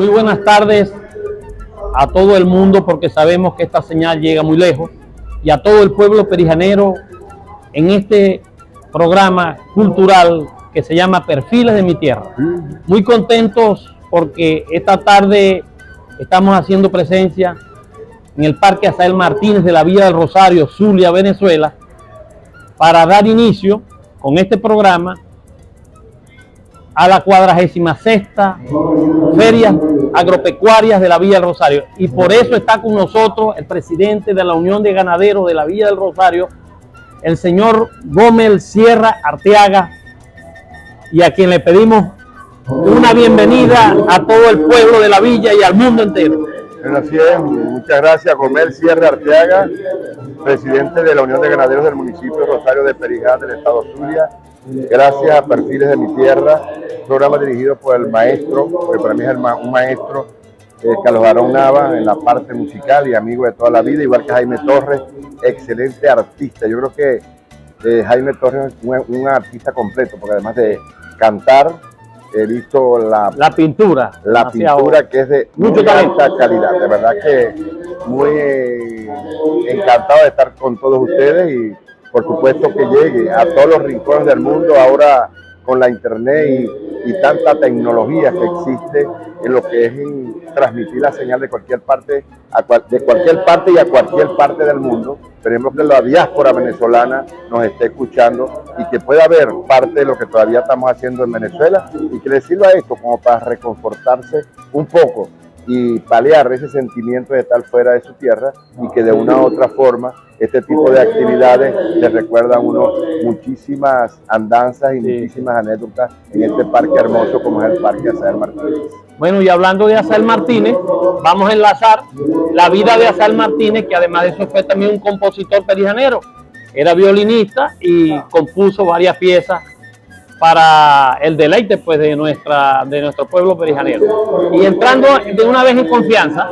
Muy buenas tardes a todo el mundo, porque sabemos que esta señal llega muy lejos, y a todo el pueblo perijanero en este programa cultural que se llama Perfiles de mi Tierra. Muy contentos porque esta tarde estamos haciendo presencia en el Parque Asael Martínez de la Villa del Rosario, Zulia, Venezuela, para dar inicio con este programa a la 46ª Feria Agropecuarias de la Villa del Rosario. Y por eso está con nosotros el presidente de la Unión de Ganaderos de la Villa del Rosario, el señor Gómez Sierra Arteaga, y a quien le pedimos una bienvenida a todo el pueblo de la villa y al mundo entero. Así es, muchas gracias. Gómez Sierra Arteaga, presidente de la Unión de Ganaderos del municipio de Rosario de Perijá, del estado Zulia. Gracias a Perfiles de mi Tierra, programa dirigido por el maestro, porque para mí es un maestro, Carlos Barón Nava, en la parte musical y amigo de toda la vida, igual que Jaime Torres, excelente artista. Yo creo que Jaime Torres es un artista completo, porque además de cantar, he visto la pintura que es de muy alta calidad. De verdad que muy encantado de estar con todos ustedes y por supuesto que llegue a todos los rincones del mundo ahora con la internet y tanta tecnología que existe en lo que es transmitir la señal de cualquier parte y a cualquier parte del mundo. Esperemos que la diáspora venezolana nos esté escuchando y que pueda ver parte de lo que todavía estamos haciendo en Venezuela y que le sirva esto como para reconfortarse un poco y paliar ese sentimiento de estar fuera de su tierra, y que de una u otra forma este tipo de actividades le recuerdan a uno muchísimas andanzas y muchísimas anécdotas en este parque hermoso como es el Parque Asael Martínez. Bueno, y hablando de Asael Martínez, vamos a enlazar la vida de Asael Martínez, que además de eso fue también un compositor perijanero. Era violinista y compuso varias piezas para el deleite pues de nuestro pueblo perijanero. Y entrando de una vez en confianza,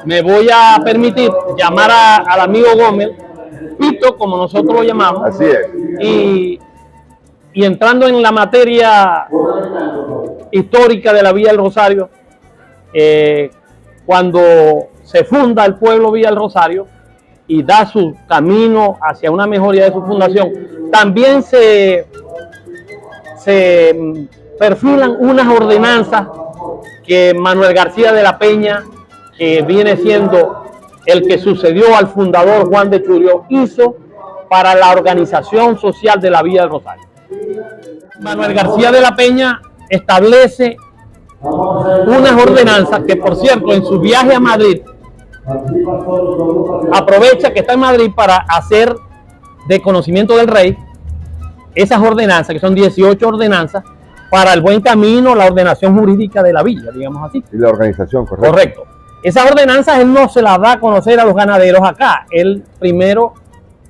me voy a permitir llamar al amigo Gómez, Pito, como nosotros lo llamamos. Así es. Y entrando en la materia histórica de la Villa del Rosario, cuando se funda el pueblo Villa del Rosario y da su camino hacia una mejoría de su fundación, también se perfilan unas ordenanzas que Manuel García de la Peña, que viene siendo el que sucedió al fundador Juan de Churio, hizo para la organización social de la Villa del Rosario. Manuel García de la Peña establece unas ordenanzas que, por cierto, en su viaje a Madrid, aprovecha que está en Madrid para hacer de conocimiento del rey esas ordenanzas, que son 18 ordenanzas para el buen camino, la ordenación jurídica de la villa, digamos así. Y la organización, correcto. Correcto. Esas ordenanzas él no se las da a conocer a los ganaderos acá, él primero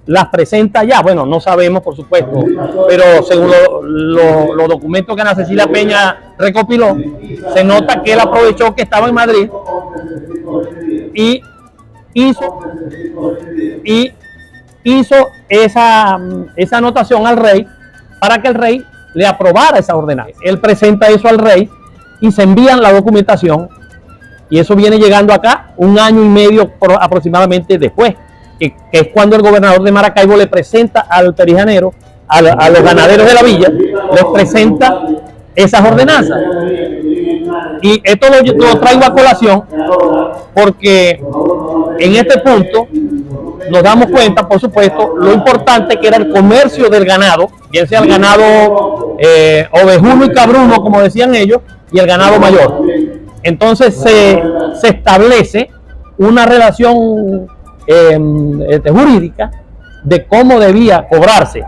las presenta allá. Bueno, no sabemos, por supuesto, pero según los documentos que Ana Cecilia Peña recopiló, se nota que él aprovechó que estaba en Madrid y hizo esa anotación al rey para que el rey le aprobara esa ordenanza. Él presenta eso al rey y se envían la documentación, y eso viene llegando acá 1 año y medio aproximadamente después, que es cuando el gobernador de Maracaibo le presenta al perijanero, a los ganaderos de la villa, les presenta esas ordenanzas. Y esto lo traigo a colación porque en este punto nos damos cuenta, por supuesto, lo importante que era el comercio del ganado, bien sea el ganado ovejuno y cabruno, como decían ellos, y el ganado mayor. Entonces se establece una relación jurídica de cómo debía cobrarse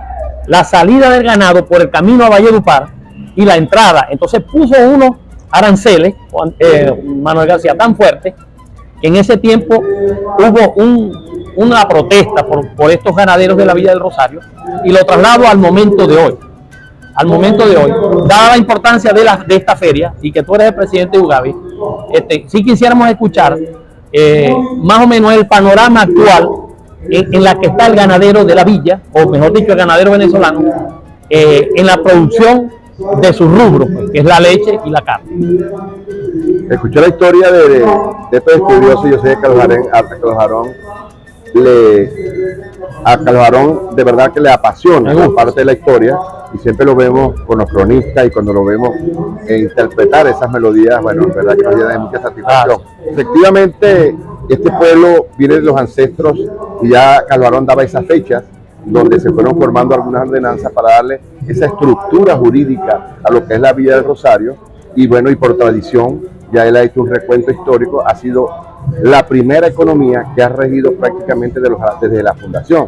la salida del ganado por el camino a Valledupar y la entrada. Entonces puso unos aranceles, Manuel García, tan fuerte, que en ese tiempo hubo una protesta por estos ganaderos de la Villa del Rosario, y lo traslado al momento de hoy. Dada la importancia de esta feria, y que tú eres el presidente de Ugavi, si quisiéramos escuchar más o menos el panorama actual en la que está el ganadero de la villa, o mejor dicho, el ganadero venezolano, en la producción de su rubro, pues, que es la leche y la carne. Escuché la historia de estos estudiosos. Yo sé que a Calvarón de verdad que le apasiona la parte de la historia, y siempre lo vemos con los cronistas, y cuando lo vemos interpretar esas melodías, bueno, en verdad que nos llena de mucha satisfacción. Efectivamente, este pueblo viene de los ancestros, y ya Calvarón daba esas fechas donde se fueron formando algunas ordenanzas para darle esa estructura jurídica a lo que es la Villa del Rosario. Y bueno, y por tradición, ya él ha hecho un recuento histórico, ha sido la primera economía que ha regido prácticamente desde la fundación.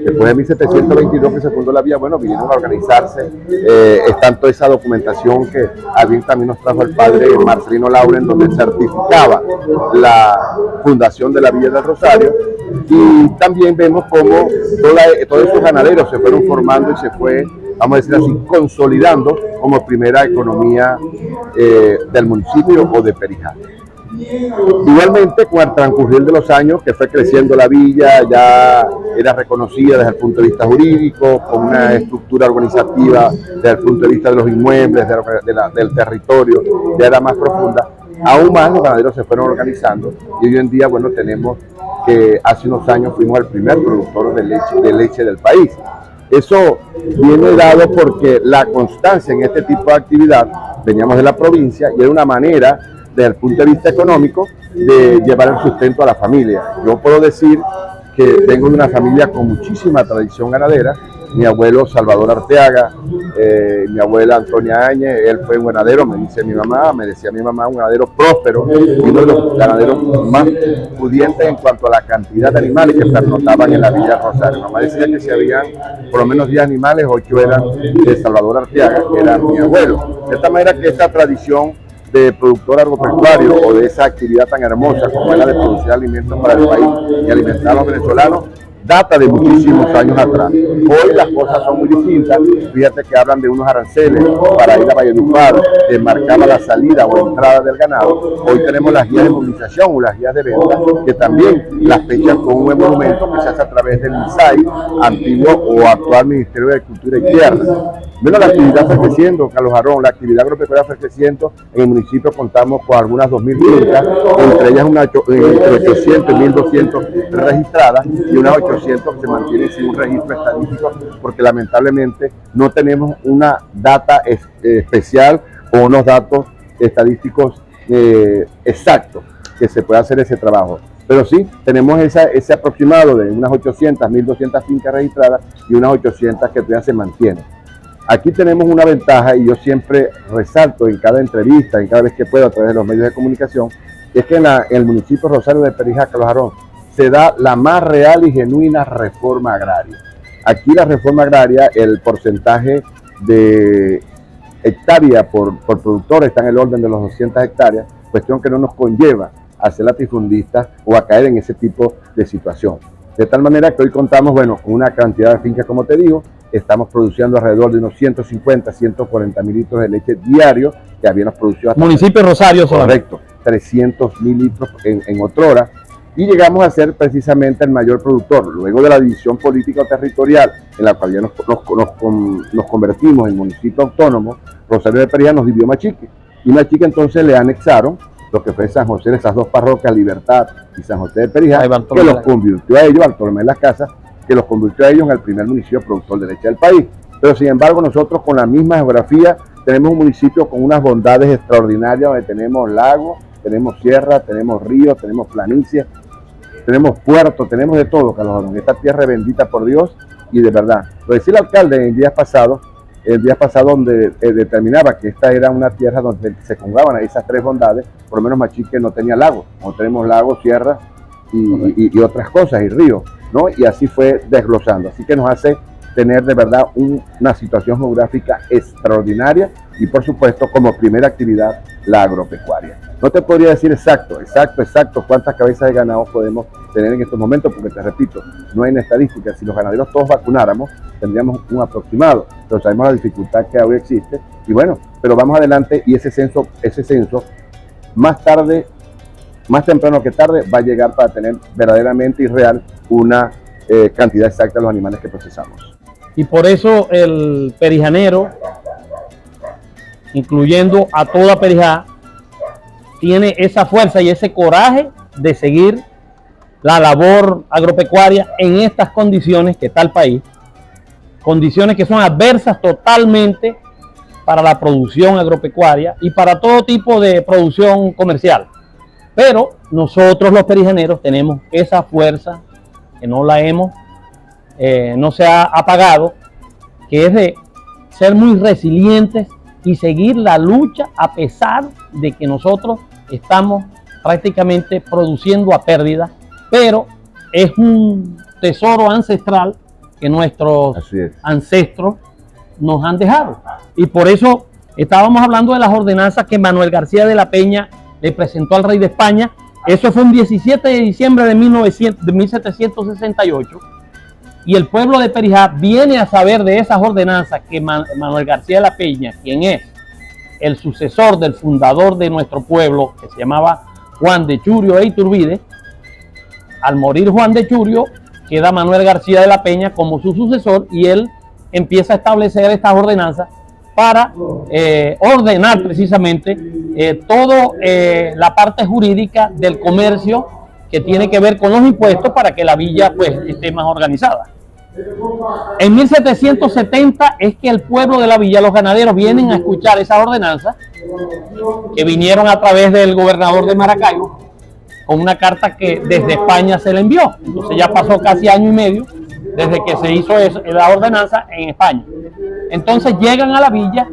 Después de 1722 que se fundó la vía, bueno, vinieron a organizarse, es tanto esa documentación que alguien también nos trajo el padre Marcelino Lauren, donde certificaba la fundación de la Villa del Rosario, y también vemos cómo todos esos ganaderos se fueron formando y se fue, vamos a decir así, consolidando como primera economía del municipio o de Perijá. Igualmente, con el transcurrir de los años que fue creciendo la villa, ya era reconocida desde el punto de vista jurídico, con una estructura organizativa desde el punto de vista de los inmuebles, del territorio, ya era más profunda. Aún más los ganaderos se fueron organizando, y hoy en día, bueno, tenemos que hace unos años fuimos el primer productor de leche del país. Eso viene dado porque la constancia en este tipo de actividad, veníamos de la provincia y era una manera, desde el punto de vista económico, de llevar el sustento a la familia. Yo puedo decir que vengo de una familia con muchísima tradición ganadera. Mi abuelo Salvador Arteaga, mi abuela Antonia Áñez, él fue un ganadero, me decía mi mamá, un ganadero próspero, y uno de los ganaderos más pudientes en cuanto a la cantidad de animales que pernotaban en la Villa Rosario. Mi mamá decía que si habían por lo menos 10 animales, 8 eran de Salvador Arteaga, que era mi abuelo. De esta manera que esta tradición de productor agropecuario, o de esa actividad tan hermosa como es la de producir alimentos para el país y alimentar a los venezolanos, data de muchísimos años atrás. Hoy las cosas son muy distintas. Fíjate que hablan de unos aranceles para ir a Valledupar, que marcaba la salida o entrada del ganado. Hoy tenemos las guías de movilización o las guías de venta, que también las fechas con un buen monumento que se hace a través del MISAI, antiguo o actual Ministerio de Agricultura y Tierra. Bueno, la actividad fue creciendo, Carlos Jarrón, la actividad agropecuaria fue creciendo. En el municipio contamos con algunas 2.000 fincas, entre ellas entre 800 y 1.200 registradas, y unas 800 que se mantienen sin un registro estadístico, porque lamentablemente no tenemos una data especial o unos datos estadísticos exactos que se pueda hacer ese trabajo. Pero sí, tenemos ese aproximado de unas 800, 1.200 fincas registradas y unas 800 que todavía se mantienen. Aquí tenemos una ventaja, y yo siempre resalto en cada entrevista, en cada vez que puedo a través de los medios de comunicación, es que en el municipio Rosario de Perijá, Carlos Jarrón, se da la más real y genuina reforma agraria. Aquí la reforma agraria, el porcentaje de hectáreas por productor está en el orden de los 200 hectáreas, cuestión que no nos conlleva a ser latifundistas o a caer en ese tipo de situación. De tal manera que hoy contamos, bueno, con una cantidad de fincas, como te digo, estamos produciendo alrededor de unos 150, 140 mil litros de leche diario, que habíamos producido hasta... Municipio Rosario solamente. Correcto, 300.000 litros en otrora, y llegamos a ser precisamente el mayor productor. Luego de la división política territorial, en la cual ya nos convertimos en municipio autónomo, Rosario de Perijá nos dividió Machique, y Machique entonces le anexaron lo que fue San José, esas dos parroquias, Libertad y San José de Perijá, que los convirtió a ellos, Bartolomé de las Casas, que los convirtió a ellos en el primer municipio productor de leche del país. Pero sin embargo, nosotros con la misma geografía tenemos un municipio con unas bondades extraordinarias, donde tenemos lagos, tenemos sierra, tenemos ríos, tenemos planicies, tenemos puertos, tenemos de todo, Carlos Jarrón. Esta tierra es bendita por Dios, y de verdad. Lo decía el alcalde en días pasados, donde determinaba que esta era una tierra donde se conjugaban esas tres bondades. Por lo menos Machique no tenía lagos, no tenemos lagos, sierra y otras cosas, y ríos, ¿no? Y así fue desglosando. Así que nos hace tener de verdad una situación geográfica extraordinaria, y por supuesto como primera actividad la agropecuaria. No te podría decir exacto cuántas cabezas de ganado podemos tener en estos momentos, porque te repito, no hay una estadística. Si los ganaderos todos vacunáramos, tendríamos un aproximado, pero sabemos la dificultad que hoy existe, y bueno, pero vamos adelante, y ese censo más temprano que tarde va a llegar para tener verdaderamente y real una cantidad exacta de los animales que procesamos. Y por eso el perijanero incluyendo a toda Perijá, tiene esa fuerza y ese coraje de seguir la labor agropecuaria en estas condiciones que está el país, condiciones que son adversas totalmente para la producción agropecuaria y para todo tipo de producción comercial. Pero nosotros los perijaneros tenemos esa fuerza que no se ha apagado, que es de ser muy resilientes y seguir la lucha a pesar de que nosotros estamos prácticamente produciendo a pérdida, pero es un tesoro ancestral que nuestros ancestros nos han dejado. Y por eso estábamos hablando de las ordenanzas que Manuel García de la Peña le presentó al rey de España. Eso fue un 17 de diciembre de 1768. Y el pueblo de Perijá viene a saber de esas ordenanzas que Manuel García de la Peña, quien es el sucesor del fundador de nuestro pueblo, que se llamaba Juan de Churio e Iturbide. Al morir Juan de Churio, queda Manuel García de la Peña como su sucesor y él empieza a establecer estas ordenanzas para ordenar precisamente toda la parte jurídica del comercio que tiene que ver con los impuestos para que la villa pues esté más organizada. En 1770 es que el pueblo de la villa, los ganaderos, vienen a escuchar esas ordenanzas que vinieron a través del gobernador de Maracaibo con una carta que desde España se le envió. Entonces ya pasó casi año y medio desde que se hizo la ordenanza en España. Entonces llegan a la villa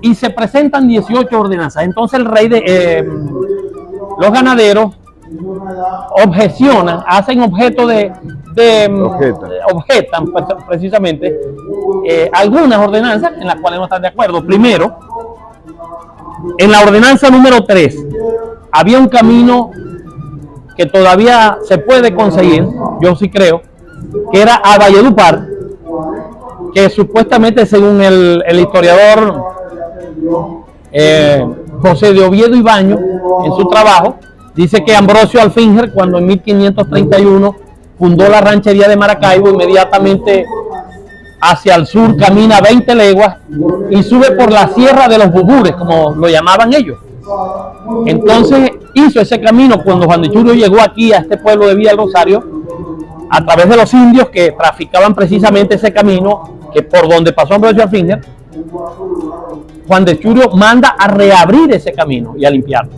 y se presentan 18 ordenanzas. Entonces el rey los ganaderos objecionan, hacen objeto objetan precisamente algunas ordenanzas en las cuales no están de acuerdo. Primero, en la ordenanza número 3 había un camino que todavía se puede conseguir, yo sí creo, que era a Valledupar, que supuestamente según el historiador José de Oviedo Ibaño, en su trabajo, dice que Ambrosio Alfinger, cuando en 1531 fundó la ranchería de Maracaibo, inmediatamente hacia el sur camina 20 leguas y sube por la Sierra de los Bubures, como lo llamaban ellos. Entonces hizo ese camino cuando Juan de Churio llegó aquí a este pueblo de Villa del Rosario, a través de los indios que traficaban precisamente ese camino, que por donde pasó Ambrosio Alfinger. Juan de Churio manda a reabrir ese camino y a limpiarlo.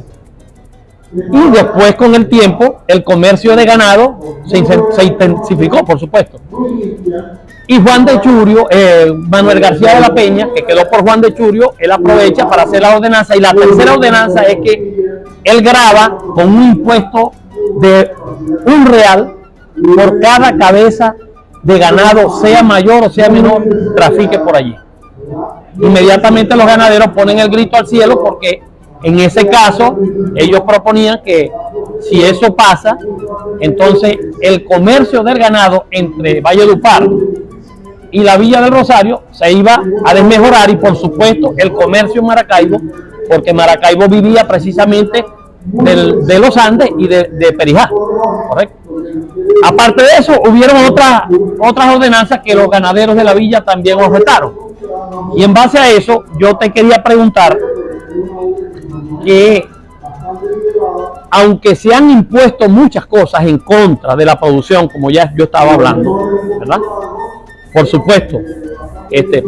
Y después, con el tiempo, el comercio de ganado se intensificó, por supuesto. Y Juan de Churio, Manuel García de la Peña, que quedó por Juan de Churio, él aprovecha para hacer la ordenanza. Y la tercera ordenanza es que él grava con un impuesto de R$1 por cada cabeza de ganado, sea mayor o sea menor, trafique por allí. Inmediatamente los ganaderos ponen el grito al cielo, porque en ese caso ellos proponían que si eso pasa, entonces el comercio del ganado entre Valledupar y la Villa del Rosario se iba a desmejorar, y por supuesto el comercio en Maracaibo, porque Maracaibo vivía precisamente de los Andes y de Perijá, ¿correcto? Aparte de eso, hubieron otras ordenanzas que los ganaderos de la villa también objetaron. Y en base a eso, yo te quería preguntar que, aunque se han impuesto muchas cosas en contra de la producción, como ya yo estaba hablando, ¿verdad? Por supuesto,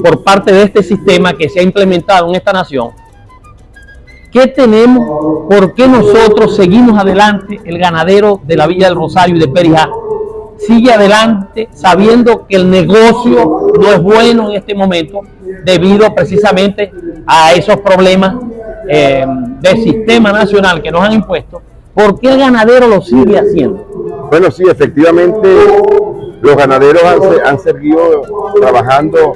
por parte de este sistema que se ha implementado en esta nación, ¿qué tenemos? ¿Por qué nosotros seguimos adelante? El ganadero de la Villa del Rosario y de Perijá sigue adelante sabiendo que el negocio no es bueno en este momento, debido precisamente a esos problemas del sistema nacional que nos han impuesto. ¿Por qué el ganadero lo sigue haciendo? Bueno, sí, efectivamente los ganaderos han seguido trabajando.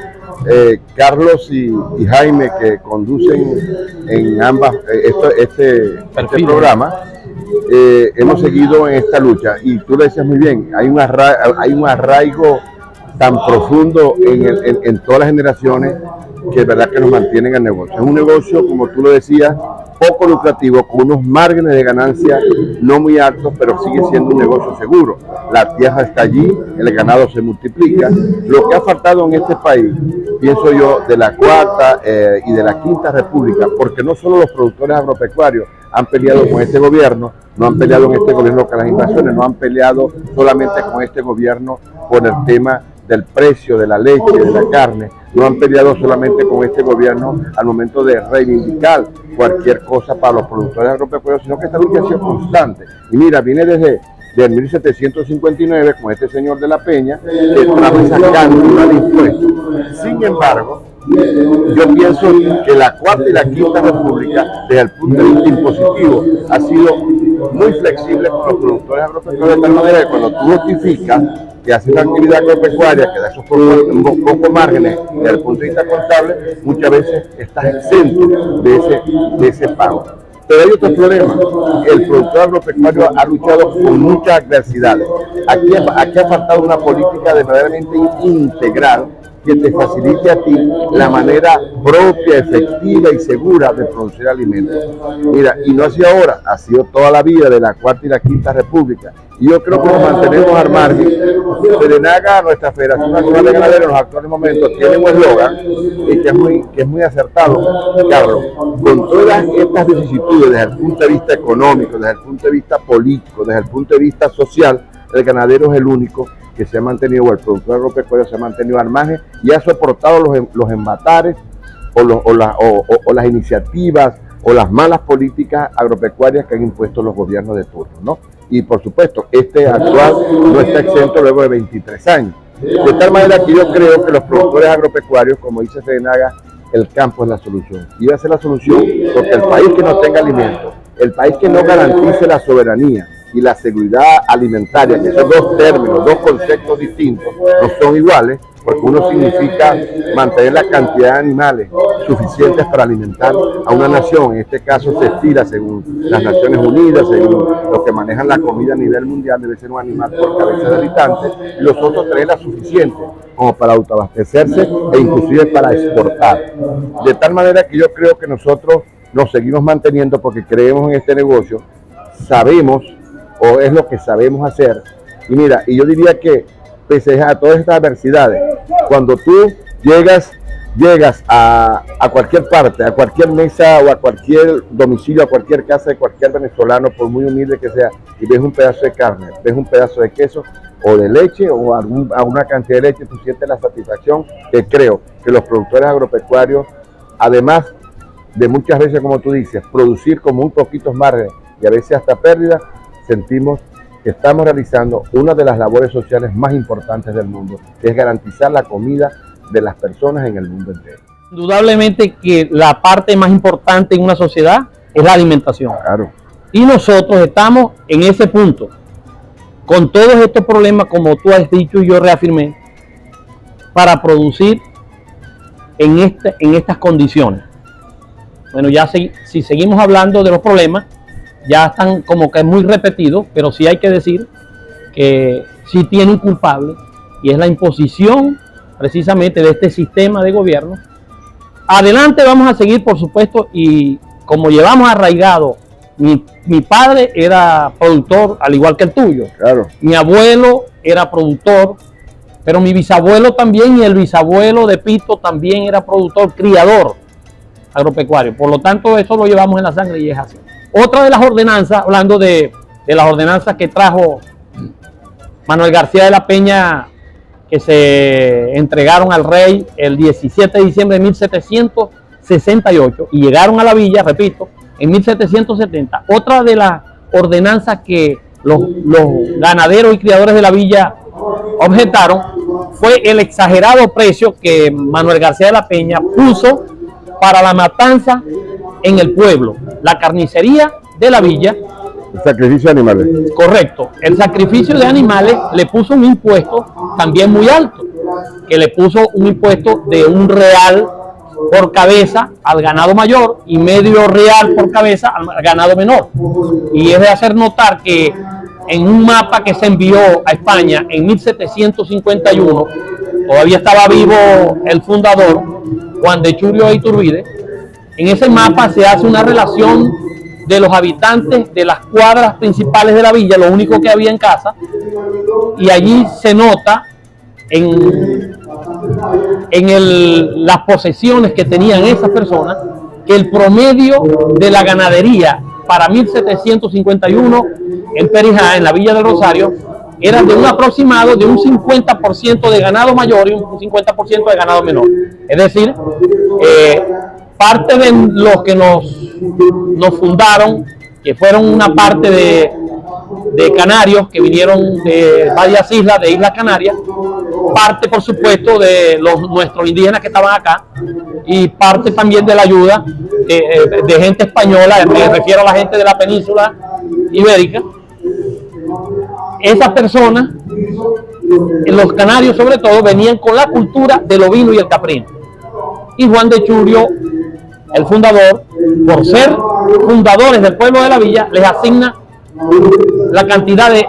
Carlos y Jaime, que conducen en ambas este programa, hemos seguido en esta lucha, y tú lo decías muy bien, hay un arraigo tan profundo en todas las generaciones, que es verdad que nos mantienen el negocio. Es un negocio, como tú lo decías, poco lucrativo, con unos márgenes de ganancia no muy altos, pero sigue siendo un negocio seguro. La tierra está allí, el ganado se multiplica. Lo que ha faltado en este país, pienso yo, de la Cuarta y de la Quinta República, porque no solo los productores agropecuarios han peleado con este gobierno, no han peleado en este gobierno con las invasiones, no han peleado solamente con este gobierno por el tema del precio de la leche, de la carne, no han peleado solamente con este gobierno al momento de reivindicar cualquier cosa para los productores agropecuarios, sino que esta lucha ha sido constante. Y mira, viene desde 1759 con este señor de la Peña, que trajo esa cantidad de impuestos. Sin embargo, yo pienso que la Cuarta y la Quinta República, desde el punto de vista impositivo, ha sido muy flexible con los productores agropecuarios, de tal manera que cuando tú notificas que hace una actividad agropecuaria que da esos pocos márgenes desde el punto de vista contable, muchas veces estás exento de ese pago. Pero hay otro problema. El productor agropecuario ha luchado con muchas adversidades. Aquí ha faltado una política verdaderamente integral que te facilite a ti la manera propia, efectiva y segura de producir alimentos. Mira, y no ha sido ahora, ha sido toda la vida de la Cuarta y la Quinta República. Y yo creo que nos mantenemos al margen. Fedenaga, nuestra Federación Nacional de Ganaderos, en los actuales momentos, tiene un eslogan que es muy acertado, Carlos. Con todas estas vicisitudes desde el punto de vista económico, desde el punto de vista político, desde el punto de vista social, el ganadero es el único que se ha mantenido, o el productor agropecuario se ha mantenido al margen y ha soportado los embatares o las iniciativas o las malas políticas agropecuarias que han impuesto los gobiernos de turno, ¿no? Y por supuesto, este actual no está exento luego de 23 años. De tal manera que yo creo que los productores agropecuarios, como dice Fedenaga, el campo es la solución. Y va a ser la solución porque el país que no tenga alimentos, el país que no garantice la soberanía y la seguridad alimentaria, que son dos términos, dos conceptos distintos, no son iguales, porque uno significa mantener la cantidad de animales suficientes para alimentar a una nación. En este caso se estila según las Naciones Unidas, según los que manejan la comida a nivel mundial, debe ser un animal por cabeza de habitante, y los otros tenerla suficiente como para autoabastecerse e inclusive para exportar. De tal manera que yo creo que nosotros nos seguimos manteniendo porque creemos en este negocio, sabemos, o es lo que sabemos hacer. Y mira, y yo diría que pese a todas estas adversidades, cuando tú llegas a cualquier parte, a cualquier mesa o a cualquier domicilio, a cualquier casa de cualquier venezolano, por muy humilde que sea, y ves un pedazo de carne, ves un pedazo de queso o de leche o alguna cantidad de leche, tú sientes la satisfacción que creo que los productores agropecuarios, además de muchas veces, como tú dices, producir con muy poquitos márgenes y a veces hasta pérdida, sentimos que estamos realizando una de las labores sociales más importantes del mundo, que es garantizar la comida de las personas en el mundo entero. Indudablemente que la parte más importante en una sociedad es la alimentación. Claro. Y nosotros estamos en ese punto, con todos estos problemas, como tú has dicho y yo reafirmé, para producir en estas condiciones. Bueno, ya si seguimos hablando de los problemas, ya están como que muy repetidos, pero sí hay que decir que sí tiene un culpable, y es la imposición precisamente de este sistema de gobierno. Adelante vamos a seguir, por supuesto, y como llevamos arraigado, mi padre era productor al igual que el tuyo. Claro. Mi abuelo era productor, pero mi bisabuelo también, y el bisabuelo de Pito también era productor, criador agropecuario. Por lo tanto, eso lo llevamos en la sangre y es así. Otra de las ordenanzas, hablando de las ordenanzas que trajo Manuel García de la Peña, que se entregaron al rey el 17 de diciembre de 1768 y llegaron a la villa, repito, en 1770. Otra de las ordenanzas que los ganaderos y criadores de la villa objetaron fue el exagerado precio que Manuel García de la Peña puso para la matanza en el pueblo, la carnicería de la villa. El sacrificio de animales. Correcto. El sacrificio de animales le puso un impuesto también muy alto, que le puso un impuesto de $1 por cabeza al ganado mayor y $0.5 por cabeza al ganado menor. Y es de hacer notar que en un mapa que se envió a España en 1751, todavía estaba vivo el fundador, Juan de Churio Iturbide. En ese mapa se hace una relación de los habitantes de las cuadras principales de la villa, lo único que había en casa, y allí se nota las posesiones que tenían esas personas, que el promedio de la ganadería para 1751 en Perijá, en la Villa del Rosario, era de un aproximado de un 50% de ganado mayor y un 50% de ganado menor. Es decir, parte de los que nos fundaron, que fueron una parte de canarios que vinieron de varias islas, de Islas Canarias, parte por supuesto de nuestros indígenas que estaban acá, y parte también de la ayuda de gente española, me refiero a la gente de la península ibérica. Esas personas, los canarios sobre todo, venían con la cultura del ovino y el caprino. Y Juan de Churio, el fundador, por ser fundadores del pueblo de la villa, les asigna la cantidad de,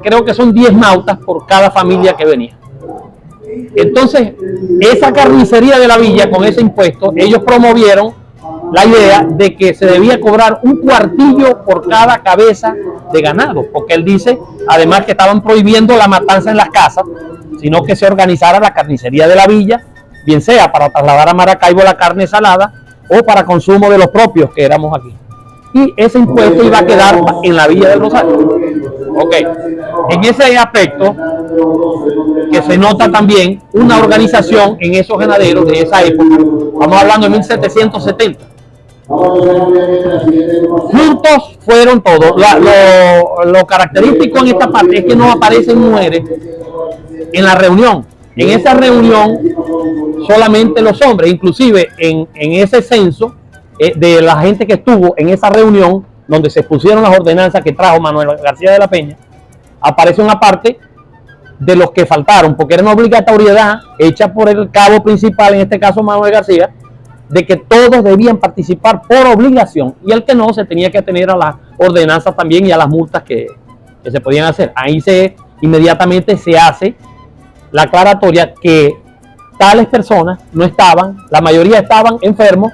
creo que son 10 mautas por cada familia que venía. Entonces, esa carnicería de la villa, con ese impuesto, ellos promovieron la idea de que se debía cobrar un cuartillo por cada cabeza de ganado, porque él dice, además, que estaban prohibiendo la matanza en las casas, sino que se organizara la carnicería de la villa, bien sea para trasladar a Maracaibo la carne salada o para consumo de los propios que éramos aquí. Y ese impuesto iba a quedar en la Villa del Rosario. Ok, en ese aspecto que se nota también una organización en esos ganaderos de esa época, estamos hablando de 1770. Juntos fueron todos. Lo característico en esta parte es que no aparecen mujeres en la reunión. En esa reunión solamente los hombres, inclusive en ese censo de la gente que estuvo en esa reunión donde se pusieron las ordenanzas que trajo Manuel García de la Peña, aparece una parte de los que faltaron, porque era una obligatoriedad hecha por el cabo principal, en este caso Manuel García, de que todos debían participar por obligación, y el que no se tenía que atener a las ordenanzas también y a las multas que se podían hacer. Ahí inmediatamente se hace la aclaratoria que tales personas no estaban, la mayoría estaban enfermos,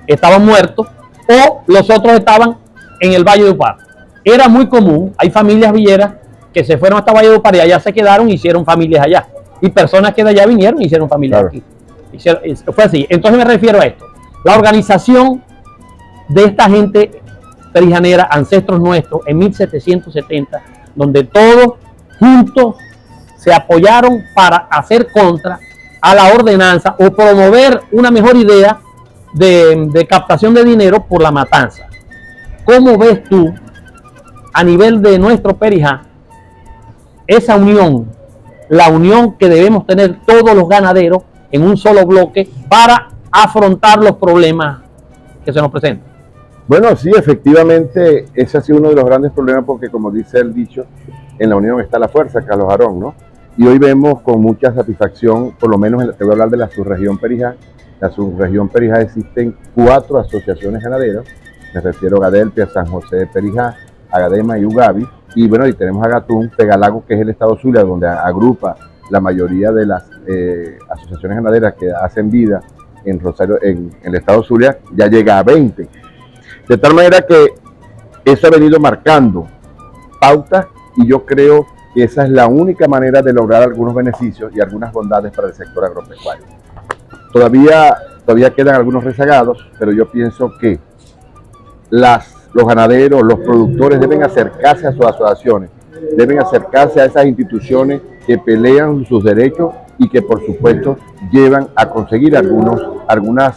estaban muertos, o los otros estaban en el Valle de Upar. Era muy común, hay familias villeras que se fueron hasta Valle de Upar y allá se quedaron y hicieron familias allá, y personas que de allá vinieron y hicieron familias aquí. Fue así. Entonces me refiero a esto, la organización de esta gente perijanera, ancestros nuestros, en 1770, donde todos juntos se apoyaron para hacer contra a la ordenanza o promover una mejor idea de captación de dinero por la matanza. ¿Cómo ves tú, a nivel de nuestro Perijá, esa unión, la unión que debemos tener todos los ganaderos en un solo bloque para afrontar los problemas que se nos presentan? Bueno, sí, efectivamente, ese ha sido uno de los grandes problemas, porque como dice el dicho, en la unión está la fuerza, Carlos Aarón, ¿no? Y hoy vemos con mucha satisfacción, por lo menos te voy a hablar de la subregión Perijá. La subregión Perijá existen 4 asociaciones ganaderas, me refiero a Gadelpia, San José de Perijá, Agadema y Ugavi, y bueno, y tenemos a Gatún, Pegalago, que es el estado Zulia, donde agrupa la mayoría de las asociaciones ganaderas que hacen vida en Rosario, en el estado Zulia, ya llega a 20. De tal manera que eso ha venido marcando pautas, y yo creo que esa es la única manera de lograr algunos beneficios y algunas bondades para el sector agropecuario. Todavía quedan algunos rezagados, pero yo pienso que los ganaderos, los productores deben acercarse a sus asociaciones, deben acercarse a esas instituciones que pelean sus derechos y que por supuesto llevan a conseguir algunas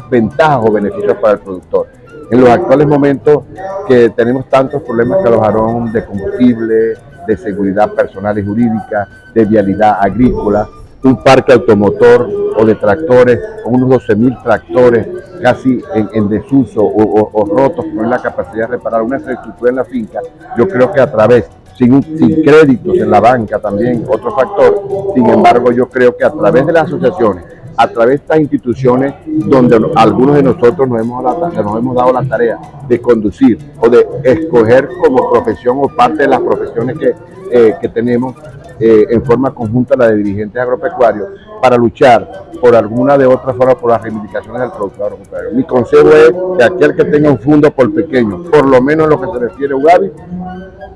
ventajas o beneficios para el productor. En los actuales momentos que tenemos tantos problemas, Carlos Aarón, de combustible, de seguridad personal y jurídica, de vialidad agrícola, un parque automotor o de tractores, con unos 12.000 tractores casi en desuso o rotos, con la capacidad de reparar una infraestructura en la finca. Yo creo que a través, sin créditos en la banca también, otro factor, sin embargo yo creo que a través de las asociaciones, a través de estas instituciones donde algunos de nosotros nos hemos dado la tarea de conducir o de escoger como profesión o parte de las profesiones que tenemos, en forma conjunta la de dirigentes agropecuarios para luchar por alguna de otras formas por las reivindicaciones del productor agropecuario. Mi consejo es que aquel que tenga un fondo por pequeño, por lo menos en lo que se refiere a UGAVI,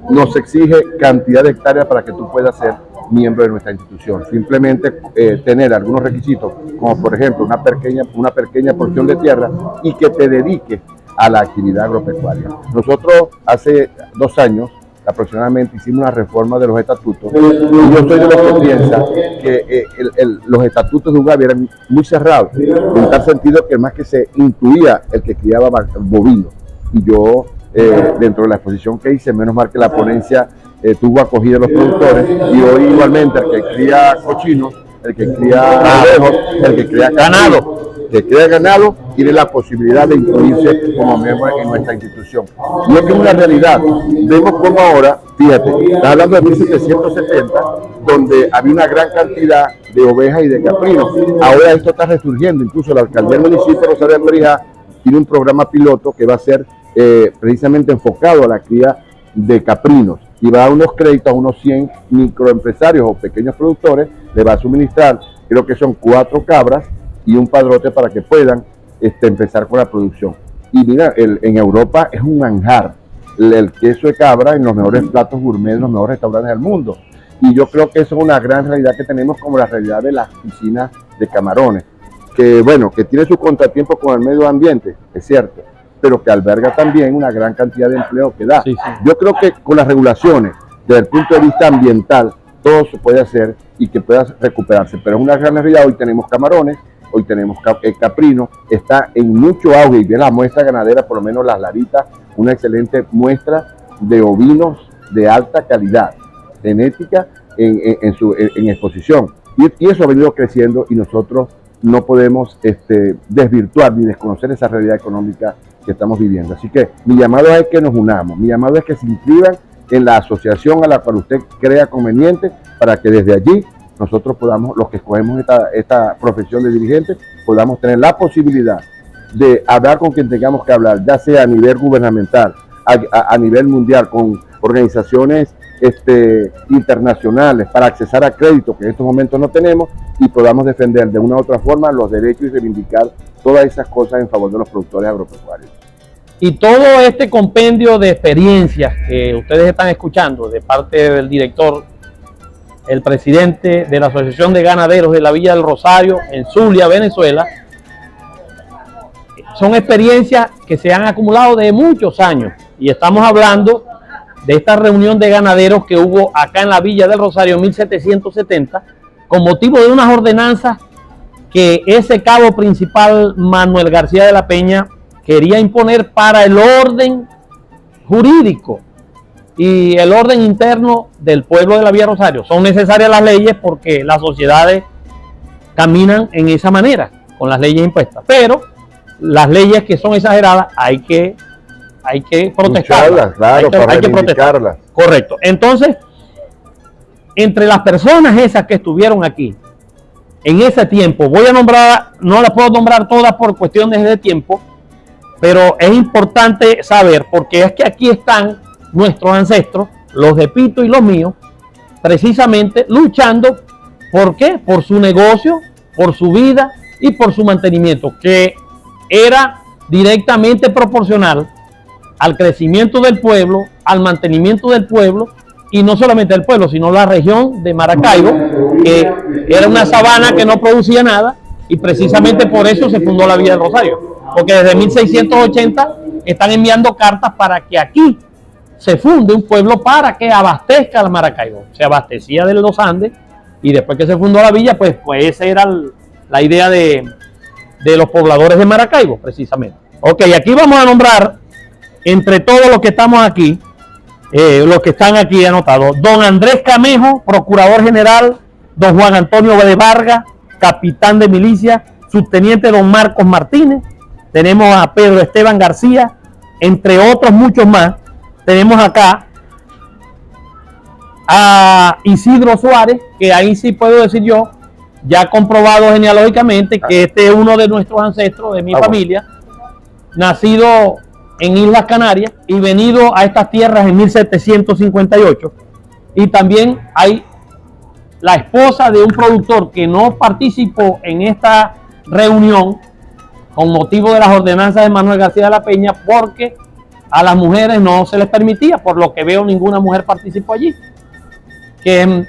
nos exige cantidad de hectáreas para que tú puedas ser miembro de nuestra institución. Simplemente tener algunos requisitos, como por ejemplo una pequeña porción de tierra y que te dediques a la actividad agropecuaria. Nosotros hace 2 años aproximadamente hicimos una reforma de los estatutos y yo soy de los que piensa que los estatutos de UGAVI eran muy cerrados, en tal sentido que más que se intuía el que criaba bovinos. Y yo, dentro de la exposición que hice, menos mal que la ponencia tuvo acogida de los productores, y hoy igualmente el que cría cochinos, el que cría ovejos, el que cría ganado, tiene la posibilidad de incluirse como miembro en nuestra institución. Y es que es una realidad. Vemos como ahora, fíjate, estás hablando de 1770, donde había una gran cantidad de ovejas y de caprinos. Ahora esto está resurgiendo. Incluso la alcaldía del municipio Rosario de Perijá tiene un programa piloto que va a ser precisamente enfocado a la cría de caprinos, y va a dar unos créditos a unos 100 microempresarios o pequeños productores. Le va a suministrar, creo que son 4 cabras y un padrote para que puedan empezar con la producción. Y mira, en Europa es un manjar el queso de cabra en los mejores platos gourmet, en los mejores restaurantes del mundo. Y yo creo que eso es una gran realidad que tenemos, como la realidad de las piscinas de camarones, que bueno, que tiene su contratiempo con el medio ambiente, es cierto, pero que alberga también una gran cantidad de empleo que da. Sí, sí. Yo creo que con las regulaciones, desde el punto de vista ambiental, todo se puede hacer y que pueda recuperarse, pero es una gran realidad. Hoy tenemos camarones, hoy tenemos caprino, está en mucho auge, y bien la muestra ganadera, por lo menos Las Laritas, una excelente muestra de ovinos de alta calidad, genética en exposición, y eso ha venido creciendo, y nosotros no podemos desvirtuar ni desconocer esa realidad económica que estamos viviendo. Así que mi llamado es que nos unamos, mi llamado es que se inscriban en la asociación a la cual usted crea conveniente, para que desde allí nosotros podamos, los que escogemos esta profesión de dirigente, podamos tener la posibilidad de hablar con quien tengamos que hablar, ya sea a nivel gubernamental, a nivel mundial, con organizaciones internacionales, para accesar a crédito que en estos momentos no tenemos, y podamos defender de una u otra forma los derechos y reivindicar todas esas cosas en favor de los productores agropecuarios. Y todo este compendio de experiencias que ustedes están escuchando de parte del director, el presidente de la Asociación de Ganaderos de la Villa del Rosario, en Zulia, Venezuela, son experiencias que se han acumulado de muchos años. Y estamos hablando de esta reunión de ganaderos que hubo acá en la Villa del Rosario en 1770, con motivo de unas ordenanzas que ese cabo principal, Manuel García de la Peña, quería imponer para el orden jurídico y el orden interno del pueblo de la Villa Rosario. Son necesarias las leyes porque las sociedades caminan en esa manera, con las leyes impuestas, pero las leyes que son exageradas hay que protestarlas, claro, hay que protestarlas. Correcto. Entonces, entre las personas esas que estuvieron aquí en ese tiempo, voy a nombrar, no las puedo nombrar todas por cuestiones de tiempo, pero es importante saber, porque es que aquí están nuestros ancestros, los de Pito y los míos, precisamente luchando, ¿por qué? Por su negocio, por su vida y por su mantenimiento, que era directamente proporcional al crecimiento del pueblo, al mantenimiento del pueblo, y no solamente del pueblo, sino la región de Maracaibo, que era una sabana que no producía nada, y precisamente por eso se fundó la Villa del Rosario, porque desde 1680 están enviando cartas para que aquí se funde un pueblo para que abastezca al Maracaibo. Se abastecía de los Andes, y después que se fundó la villa, pues esa era la idea de los pobladores de Maracaibo, precisamente. Ok, aquí vamos a nombrar, entre todos los que estamos aquí, los que están aquí anotados: don Andrés Camejo, procurador general; don Juan Antonio de Vargas, capitán de milicia; subteniente don Marcos Martínez; tenemos a Pedro Esteban García, entre otros muchos más. Tenemos acá a Isidro Suárez, que ahí sí puedo decir yo, ya comprobado genealógicamente, que este es uno de nuestros ancestros, de mi familia, nacido en Islas Canarias y venido a estas tierras en 1758. Y también hay la esposa de un productor que no participó en esta reunión con motivo de las ordenanzas de Manuel García de la Peña, porque a las mujeres no se les permitía, por lo que veo ninguna mujer participó allí. Que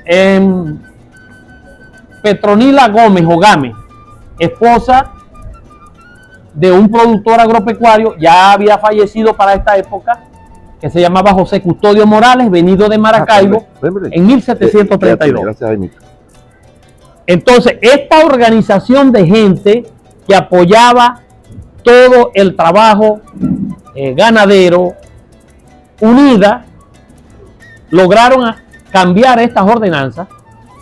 Petronila Gómez o Gámez, esposa de un productor agropecuario, ya había fallecido para esta época, que se llamaba José Custodio Morales, venido de Maracaibo en 1732. Entonces, esta organización de gente que apoyaba todo el trabajo ganadero, unida, lograron cambiar estas ordenanzas,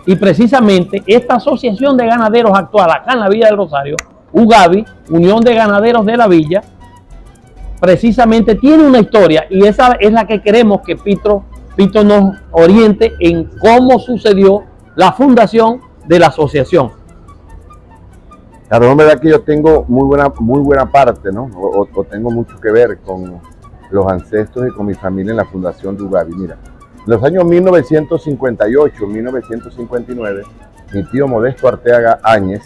y precisamente esta asociación de ganaderos actual acá en la Villa del Rosario, UGAVI, Unión de Ganaderos de la Villa, precisamente tiene una historia, y esa es la que queremos que Pito nos oriente en cómo sucedió la fundación de la asociación. Claro, es verdad que yo tengo muy buena parte, ¿no? O tengo mucho que ver con los ancestros y con mi familia en la fundación de UGAVI. Mira, en los años 1958, 1959, mi tío Modesto Arteaga Áñez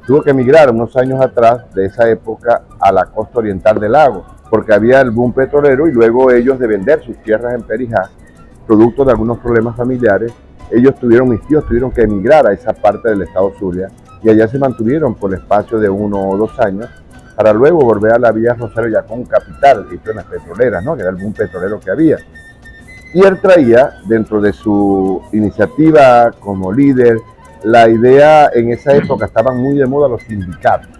tuvo que emigrar unos años atrás de esa época a la costa oriental del lago, porque había el boom petrolero, y luego ellos, de vender sus tierras en Perijá, producto de algunos problemas familiares, mis tíos tuvieron que emigrar a esa parte del estado Zulia, y allá se mantuvieron por el espacio de 1 o 2 años, para luego volver a la Villa Rosario ya con capital y en las petroleras, ¿no? Que era el boom petrolero que había. Y él traía, dentro de su iniciativa como líder, la idea, en esa época estaban muy de moda los sindicatos.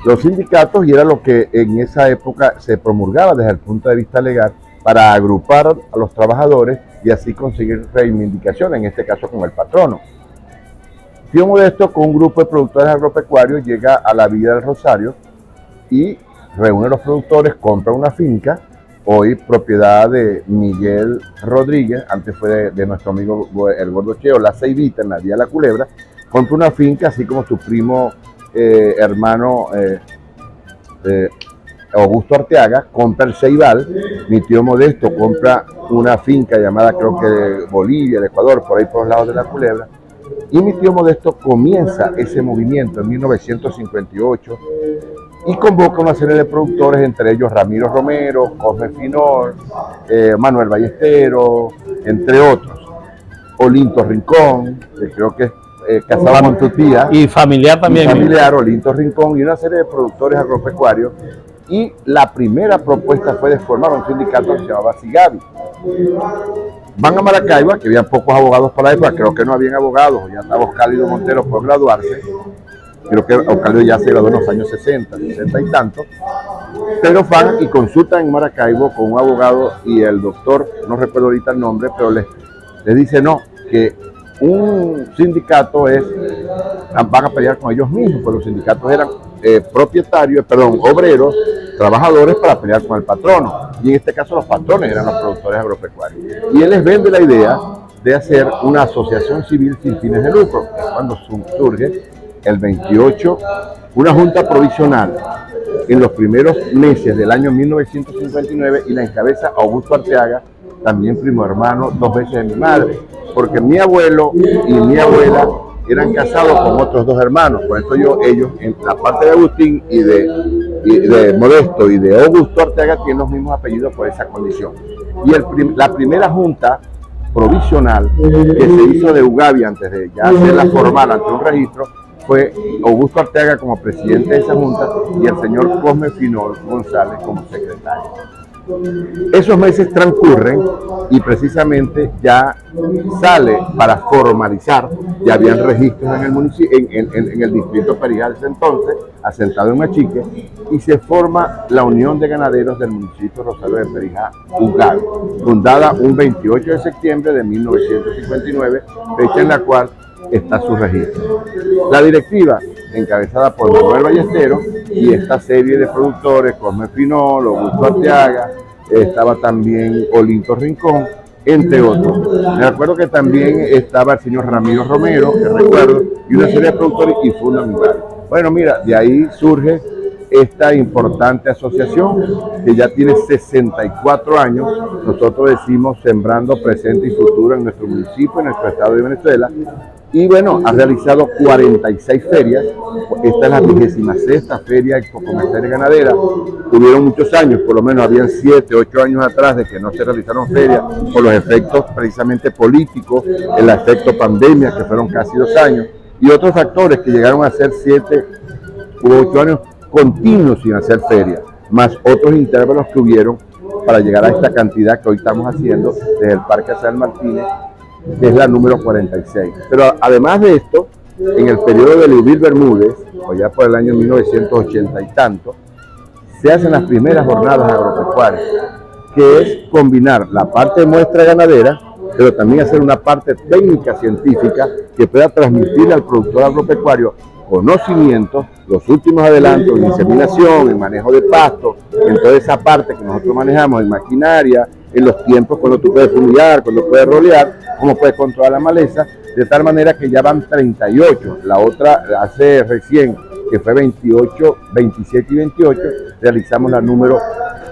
Los sindicatos, y era lo que en esa época se promulgaba desde el punto de vista legal, para agrupar a los trabajadores y así conseguir reivindicación, en este caso con el patrono. Tío Modesto, con un grupo de productores agropecuarios, llega a la Villa del Rosario y reúne a los productores, compra una finca, hoy propiedad de Miguel Rodríguez, antes fue de nuestro amigo el Gordo Cheo, La Ceibita, en la Vía de la Culebra. Compra una finca, así como su primo hermano Augusto Arteaga compra el Ceibal. Mi tío Modesto compra una finca llamada, creo que Bolivia, el Ecuador, por ahí por los lados de la Culebra. Y mi tío Modesto comienza ese movimiento en 1958 y convoca una serie de productores, entre ellos Ramiro Romero, Cosme Finol, Manuel Ballestero, entre otros. Olinto Rincón, que creo que casaba con tu tía. Y familiar también. Familiar, Olinto Rincón, y una serie de productores agropecuarios. Y la primera propuesta fue de formar un sindicato que se llamaba SIGAVI. Van a Maracaibo, que había pocos abogados para la época, creo que no habían abogados, ya estaba Oscálido Montero por graduarse, creo que Oscálido ya se graduó en los años 60 y tantos, pero van y consultan en Maracaibo con un abogado, y el doctor, no recuerdo ahorita el nombre, pero les dice no, que un sindicato van a pelear con ellos mismos, porque los sindicatos eran obreros, trabajadores, para pelear con el patrono, y en este caso los patrones eran los productores agropecuarios, y él les vende la idea de hacer una asociación civil sin fines de lucro. Es cuando surge el 28 una junta provisional en los primeros meses del año 1959, y la encabeza Augusto Arteaga, también primo hermano 2 veces de mi madre, porque mi abuelo y mi abuela eran casados con otros 2 hermanos. Por eso ellos, en la parte de Agustín y de Modesto y de Augusto Arteaga, tienen los mismos apellidos por esa condición. Y la primera junta provisional que se hizo de UGAVI, antes de ya hacerla formal ante un registro, fue Augusto Arteaga como presidente de esa junta y el señor Cosme Finol González como secretario. Esos meses transcurren y precisamente ya sale para formalizar, ya habían registros en el municipio, en el distrito Perijá de ese entonces, asentado en Machique, y se forma la Unión de Ganaderos del municipio Rosario de Perijá, UGAVI, fundada un 28 de septiembre de 1959, fecha en la cual está su registro. La directiva, encabezada por Manuel Ballestero, y esta serie de productores, Cosme Finol, Augusto Arteaga, estaba también Olinto Rincón, entre otros. Me acuerdo que también estaba el señor Ramiro Romero, que recuerdo, y una serie de productores, y fundan UGAVI. Bueno, mira, de ahí surge esta importante asociación que ya tiene 64 años, nosotros decimos sembrando presente y futuro en nuestro municipio, en nuestro estado de Venezuela. Y bueno, ha realizado 46 ferias. Esta es la 26ª feria expocomercial y ganadera. Tuvieron muchos años, por lo menos habían 7, 8 años atrás de que no se realizaron ferias por los efectos precisamente políticos, el efecto pandemia, que fueron casi 2 años, y otros factores que llegaron a ser 7 u 8 años continuos sin hacer ferias, más otros intervalos que hubieron para llegar a esta cantidad que hoy estamos haciendo desde el Parque San Martínez, que es la número 46. Pero además de esto, en el periodo de Leovil Bermúdez, o ya por el año 1980 y tanto, se hacen las primeras jornadas agropecuarias, que es combinar la parte de muestra ganadera, pero también hacer una parte técnica científica que pueda transmitir al productor agropecuario conocimientos, los últimos adelantos en inseminación, en manejo de pasto, en toda esa parte que nosotros manejamos, en maquinaria, en los tiempos cuando tú puedes fumigar, cuando puedes rolear, cómo puedes controlar la maleza, de tal manera que ya van 38. La otra hace recién, que fue 28, 27 y 28, realizamos la número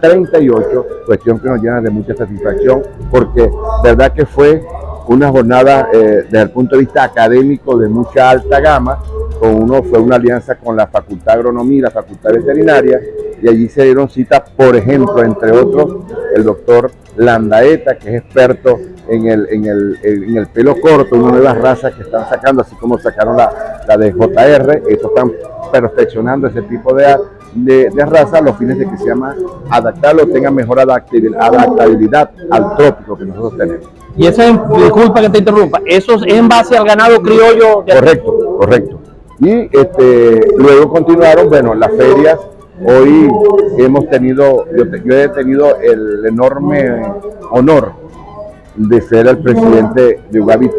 38, cuestión que nos llena de mucha satisfacción, porque verdad que fue una jornada desde el punto de vista académico de mucha alta gama. Fue una alianza con la Facultad de Agronomía y la Facultad Veterinaria, y allí se dieron cita, por ejemplo, entre otros, el doctor Landaeta, que es experto en el pelo corto, una nueva raza que están sacando, así como sacaron la de JR. Estos están perfeccionando ese tipo de raza a los fines de que se llama adaptarlo, tenga mejor adaptabilidad al trópico que nosotros tenemos. Y eso es, disculpa que te interrumpa, eso es en base al ganado criollo. Correcto, correcto. Y luego continuaron, bueno, las ferias. Hoy hemos tenido, yo he tenido el enorme honor de ser el presidente de Ugavi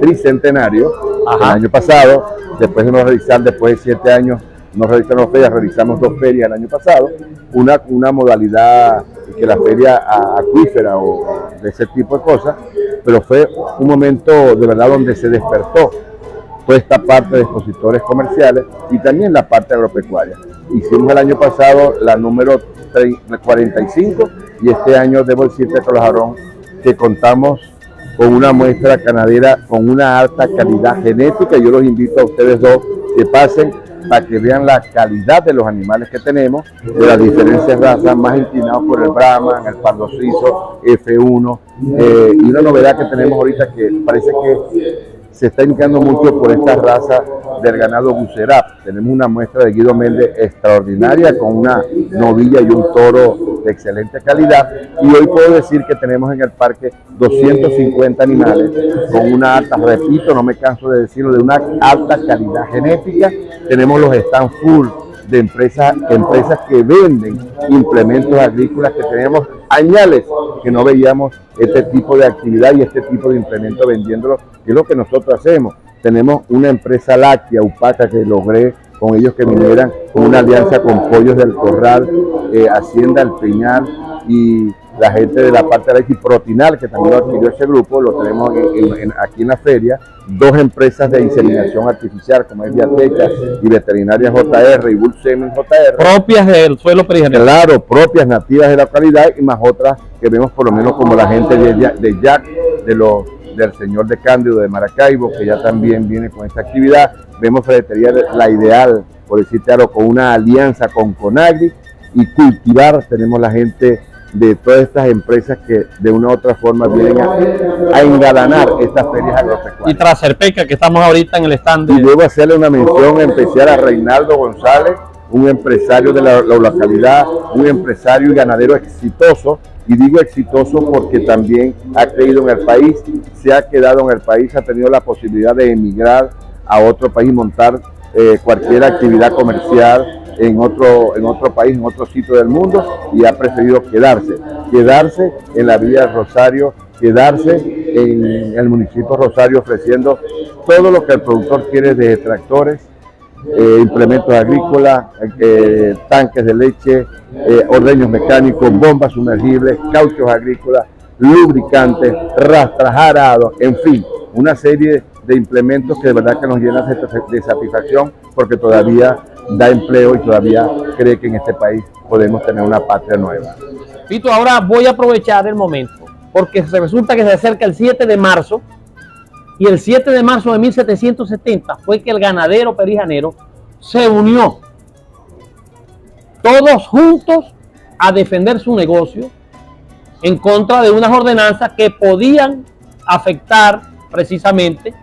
Tricentenario. El año pasado, después de 7 años, no realizamos ferias, realizamos 2 ferias el año pasado, una modalidad que la feria acuífera o de ese tipo de cosas, pero fue un momento de verdad donde se despertó toda esta parte de expositores comerciales y también la parte agropecuaria. Hicimos el año pasado la número 45 y este año debo decirte, Carlos Aarón, que contamos con una muestra ganadera con una alta calidad genética. Yo los invito a ustedes dos que pasen para que vean la calidad de los animales que tenemos, de las diferentes razas, más inclinados por el Brahman, el Pardo Suizo, F1, y una novedad que tenemos ahorita que parece que se está indicando mucho por esta raza del ganado Bucerap. Tenemos una muestra de Guido Méndez extraordinaria con una novilla y un toro de excelente calidad, y hoy puedo decir que tenemos en el parque 250 animales con una alta, repito, no me canso de decirlo, de una alta calidad genética. Tenemos los stands full de empresas que venden implementos agrícolas, que tenemos añales que no veíamos este tipo de actividad y este tipo de implementos vendiéndolo, que es lo que nosotros hacemos. Tenemos una empresa láctea, Upaca, que logré con ellos que vinieran con una alianza con Pollos del Corral, Hacienda El Peñal y la gente de la parte de la Protinal, que también lo adquirió ese grupo, lo tenemos aquí en la feria. 2 empresas de inseminación artificial como es Viateca y Veterinaria JR y Bull Semen JR. Propias del suelo perigenero. Claro, propias, nativas de la localidad, y más otras que vemos por lo menos como la gente de Jack, del señor de Cándido de Maracaibo, que ya también viene con esta actividad. Vemos Ferretería La Ideal, por decirte algo, con una alianza con Conagri, y Cultivar, tenemos la gente de todas estas empresas que de una u otra forma vienen a engalanar estas ferias agropecuarias. Y Traserpeca, que estamos ahorita en el stand. Y debo hacerle una mención especial a Reinaldo González, un empresario de la localidad, un empresario y ganadero exitoso, y digo exitoso porque también ha creído en el país, se ha quedado en el país, ha tenido la posibilidad de emigrar a otro país, montar cualquier actividad comercial en otro país, en otro sitio del mundo, y ha preferido quedarse en la Villa del Rosario, quedarse en el municipio de Rosario, ofreciendo todo lo que el productor quiere, de tractores, implementos agrícolas, tanques de leche, ordeños mecánicos, bombas sumergibles, cauchos agrícolas, lubricantes, rastras, arados, en fin, una serie de implementos que de verdad que nos llenan de satisfacción, porque todavía da empleo y todavía cree que en este país podemos tener una patria nueva. Pito, ahora voy a aprovechar el momento, porque resulta que se acerca el 7 de marzo, y el 7 de marzo de 1770 fue que el ganadero perijanero se unió, todos juntos, a defender su negocio en contra de unas ordenanzas que podían afectar precisamente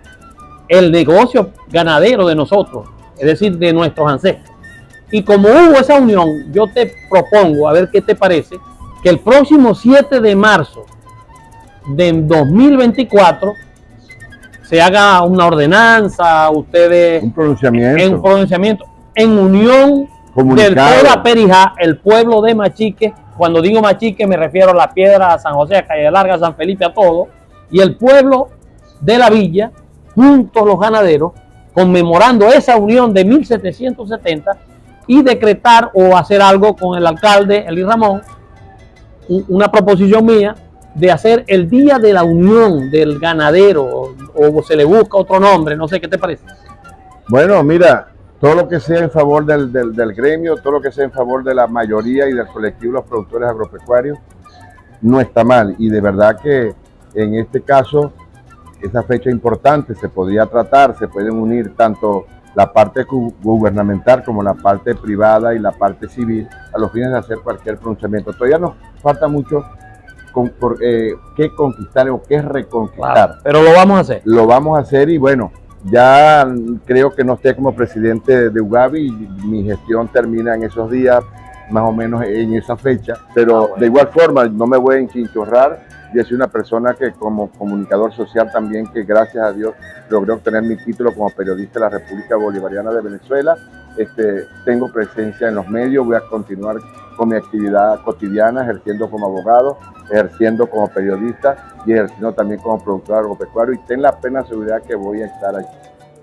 el negocio ganadero de nosotros, es decir, de nuestros ancestros. Y como hubo esa unión, yo te propongo, a ver qué te parece, que el próximo 7 de marzo de 2024 se haga una ordenanza, ustedes... Un pronunciamiento. En unión Comunicado. del toda Perijá, el pueblo de Machique. Cuando digo Machique me refiero a La Piedra, a San José, a Calle Larga, a San Felipe, a todo. Y el pueblo de la villa, juntos los ganaderos, conmemorando esa unión de 1770 y decretar o hacer algo con el alcalde, Eli Ramón, una proposición mía de hacer el Día de la Unión del Ganadero, o se le busca otro nombre, no sé qué te parece. Bueno, mira, todo lo que sea en favor del gremio, todo lo que sea en favor de la mayoría y del colectivo de los productores agropecuarios, no está mal. Y de verdad que en este caso, esa fecha importante se podría tratar, se pueden unir tanto la parte gubernamental como la parte privada y la parte civil a los fines de hacer cualquier pronunciamiento. Todavía nos falta mucho qué conquistar o qué reconquistar. Claro, pero lo vamos a hacer. Lo vamos a hacer y bueno, ya creo que no esté como presidente de UGAVI y mi gestión termina en esos días, más o menos en esa fecha, pero de igual forma no me voy a enchinchorrar. Yo soy una persona que como comunicador social también, que gracias a Dios logré obtener mi título como periodista de la República Bolivariana de Venezuela. Tengo presencia en los medios, voy a continuar con mi actividad cotidiana, ejerciendo como abogado, ejerciendo como periodista y ejerciendo también como productor agropecuario, y ten la plena seguridad que voy a estar allí.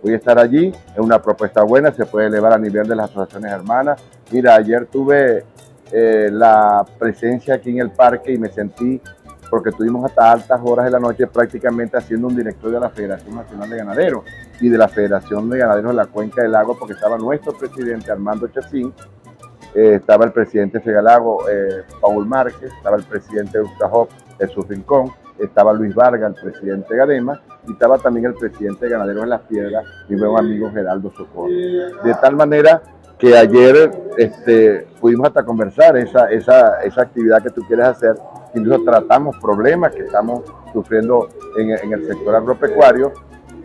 Voy a estar allí, es una propuesta buena, se puede elevar a nivel de las asociaciones hermanas. Mira, ayer tuve la presencia aquí en el parque y me sentí, porque estuvimos hasta altas horas de la noche prácticamente haciendo un directorio de la Federación Nacional de Ganaderos y de la Federación de Ganaderos de la Cuenca del Lago, porque estaba nuestro presidente Armando Chacín, estaba el presidente Fegalago, Paul Márquez, estaba el presidente de Ucajop, Jesús Rincón, estaba Luis Vargas, el presidente de Gadema, y estaba también el presidente de Ganaderos de Las Piedras, mi buen amigo Geraldo Socorro. De tal manera que ayer pudimos hasta conversar esa actividad que tú quieres hacer. Incluso tratamos problemas que estamos sufriendo en el sector agropecuario,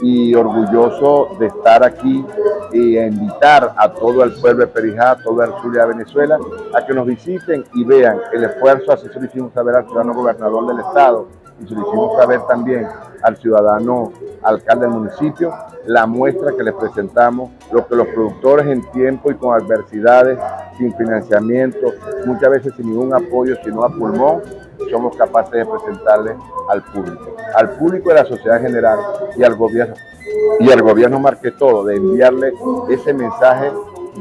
y orgulloso de estar aquí y invitar a todo el pueblo de Perijá, a toda el sur de Venezuela, a que nos visiten y vean el esfuerzo. Así se lo hicimos saber al ciudadano gobernador del estado y se lo hicimos saber también al ciudadano alcalde del municipio, la muestra que les presentamos, lo que los productores en tiempo y con adversidades, sin financiamiento, muchas veces sin ningún apoyo, sino a pulmón, somos capaces de presentarle al público de la sociedad en general y al gobierno más que todo, de enviarle ese mensaje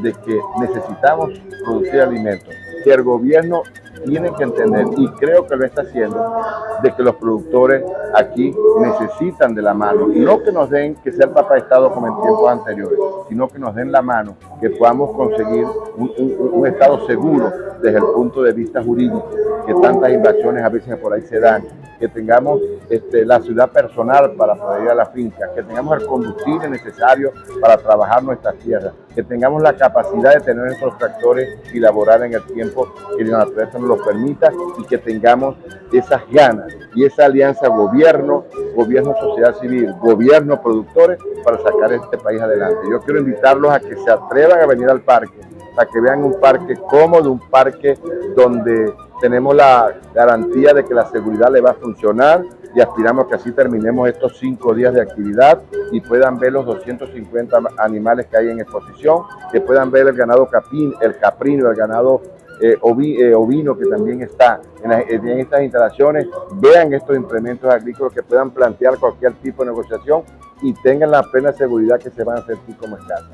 de que necesitamos producir alimentos, que el gobierno tiene que entender, y creo que lo está haciendo, de que los productores aquí necesitan de la mano, no que nos den, que sea el papá de Estado como en tiempos anteriores, sino que nos den la mano, que podamos conseguir un Estado seguro desde el punto de vista jurídico, que tantas invasiones a veces por ahí se dan, que tengamos la ciudad personal para poder ir a la finca, que tengamos el combustible necesario para trabajar nuestras tierras, que tengamos la capacidad de tener nuestros tractores y laborar en el tiempo que la naturaleza nos lo permita, y que tengamos esas ganas y esa alianza gobierno, sociedad civil, gobierno, productores, para sacar este país adelante. Yo quiero invitarlos a que se atrevan a venir al parque, a que vean un parque cómodo, un parque donde tenemos la garantía de que la seguridad le va a funcionar, y aspiramos que así terminemos estos 5 días de actividad y puedan ver los 250 animales que hay en exposición, que puedan ver el ganado caprino, el ganado ovino que también está en estas instalaciones, vean estos implementos agrícolas, que puedan plantear cualquier tipo de negociación y tengan la plena seguridad que se van a sentir como en casa.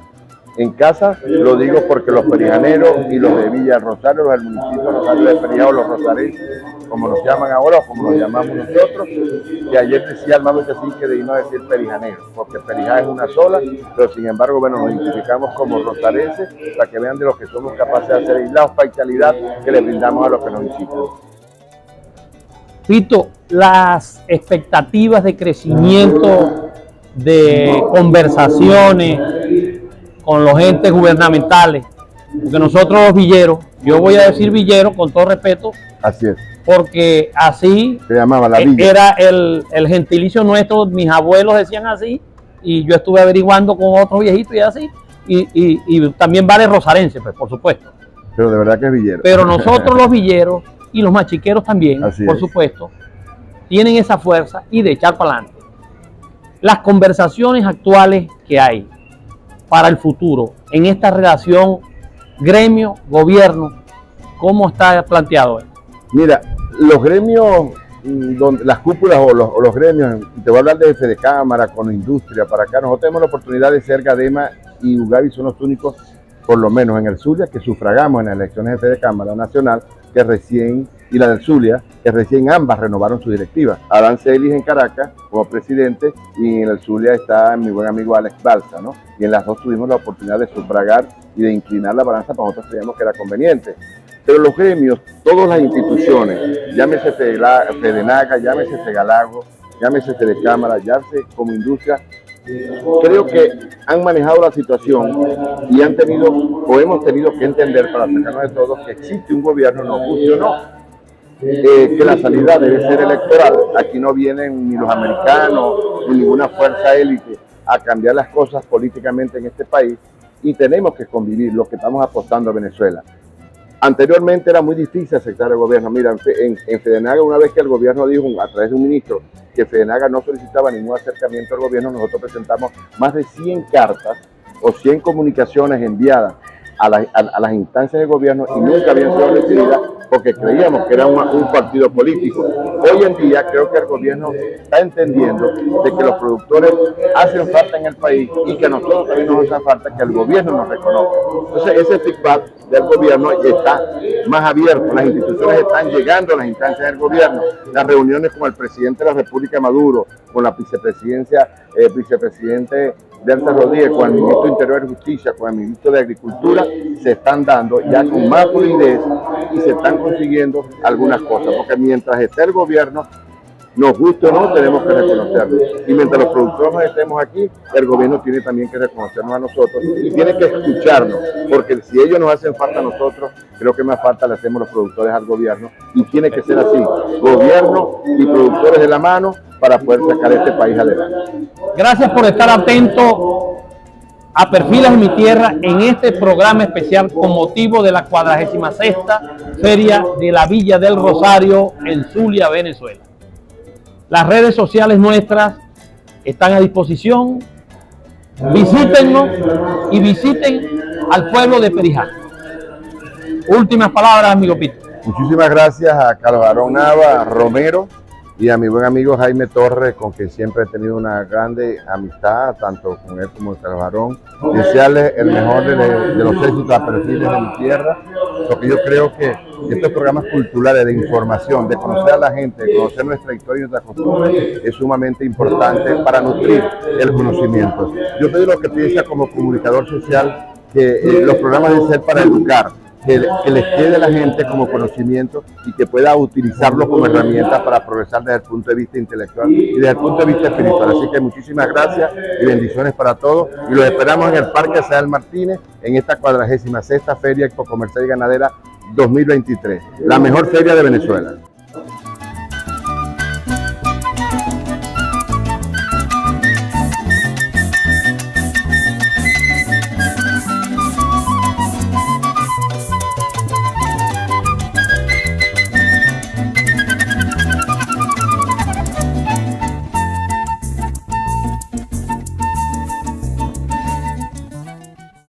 En casa lo digo porque los perijaneros y los de Villa Rosario, los del municipio Rosario de Perijá, o los rosarenses, como nos llaman ahora o como nos llamamos nosotros, que ayer decía el mando que debimos decir perijanero, porque Perijá es una sola, pero sin embargo, bueno, nos identificamos como rosarenses para que vean de lo que somos capaces de hacer y la hospitalidad que le brindamos a los que nos visitan. Pito, las expectativas de crecimiento, de conversaciones con los entes gubernamentales, porque nosotros los villeros, yo voy a decir villeros con todo respeto, así es, porque así se llamaba la villa. Era el gentilicio nuestro, mis abuelos decían así, y yo estuve averiguando con otros viejitos y así, y también vale rosarense, pues, por supuesto. Pero de verdad que es villero. Pero nosotros los villeros y los machiqueros también, por supuesto, tienen esa fuerza y de echar para adelante. Las conversaciones actuales que hay para el futuro en esta relación gremio-gobierno, ¿cómo está planteado esto? Mira, los gremios, las cúpulas o los gremios, te voy a hablar de Fedecámara, con industria, para acá, nosotros tenemos la oportunidad de ser Gadema y Ugavi son los únicos, por lo menos en el Zulia, que sufragamos en las elecciones de Fedecámara Nacional, que recién, y la del Zulia, que recién ambas renovaron su directiva. Adán Celis en Caracas como presidente y en el Zulia está mi buen amigo Alex Balsa, ¿no? Y en las dos tuvimos la oportunidad de sufragar y de inclinar la balanza, para nosotros creíamos que era conveniente. Pero los gremios, todas las instituciones, llámese Fedenaga, llámese Fegalago, llámese Fedecámara, llámese como industria, creo que han manejado la situación y han tenido o hemos tenido que entender para sacarnos de todos que existe un gobierno, nos guste o no, que la salida debe ser electoral. Aquí no vienen ni los americanos ni ninguna fuerza élite a cambiar las cosas políticamente en este país y tenemos que convivir los que estamos apostando a Venezuela. Anteriormente era muy difícil aceptar el gobierno. Mira, en Fedenaga, una vez que el gobierno dijo a través de un ministro que Fedenaga no solicitaba ningún acercamiento al gobierno, nosotros presentamos más de 100 cartas o 100 comunicaciones enviadas a las instancias de gobierno y nunca habían sido recibidas porque creíamos que era un partido político. Hoy en día creo que el gobierno está entendiendo de que los productores hacen falta en el país y que a nosotros también nos hace falta que el gobierno nos reconozca. Entonces ese feedback del gobierno está más abierto, las instituciones están llegando a las instancias del gobierno, las reuniones con el presidente de la República Maduro, con la vicepresidente Delcy Rodríguez, con el ministro de Interior y Justicia, con el ministro de Agricultura, se están dando ya con más fluidez y se están consiguiendo algunas cosas, porque mientras esté el gobierno, nos guste o no, tenemos que reconocerlo. Y mientras los productores no estemos aquí, el gobierno tiene también que reconocernos a nosotros y tiene que escucharnos, porque si ellos nos hacen falta a nosotros, creo que más falta le hacemos los productores al gobierno, y tiene que ser así, gobierno y productores de la mano para poder sacar este país adelante. Gracias por estar atento a Perfiles de mi Tierra en este programa especial con motivo de la 46ª Feria de la Villa del Rosario en Zulia, Venezuela. Las redes sociales nuestras están a disposición. Visítennos y visiten al pueblo de Perijá. Últimas palabras, amigo Pito. Muchísimas gracias a Carlos Barón Nava, a Romero y a mi buen amigo Jaime Torres, con quien siempre he tenido una grande amistad, tanto con él como con Carlos Barón. Desearles el mejor de los éxitos a Perfiles de mi Tierra, porque yo creo que estos programas culturales de información, de conocer a la gente, de conocer nuestra historia y nuestra costumbre, es sumamente importante para nutrir el conocimiento. Yo soy lo que piensa como comunicador social, que los programas deben ser para educar, que les quede a la gente como conocimiento y que pueda utilizarlo como herramienta para progresar desde el punto de vista intelectual y desde el punto de vista espiritual. Así que muchísimas gracias y bendiciones para todos, y los esperamos en el Parque Sael Martínez en esta 46ª Feria Expo Comercial y Ganadera 2023, la mejor feria de Venezuela.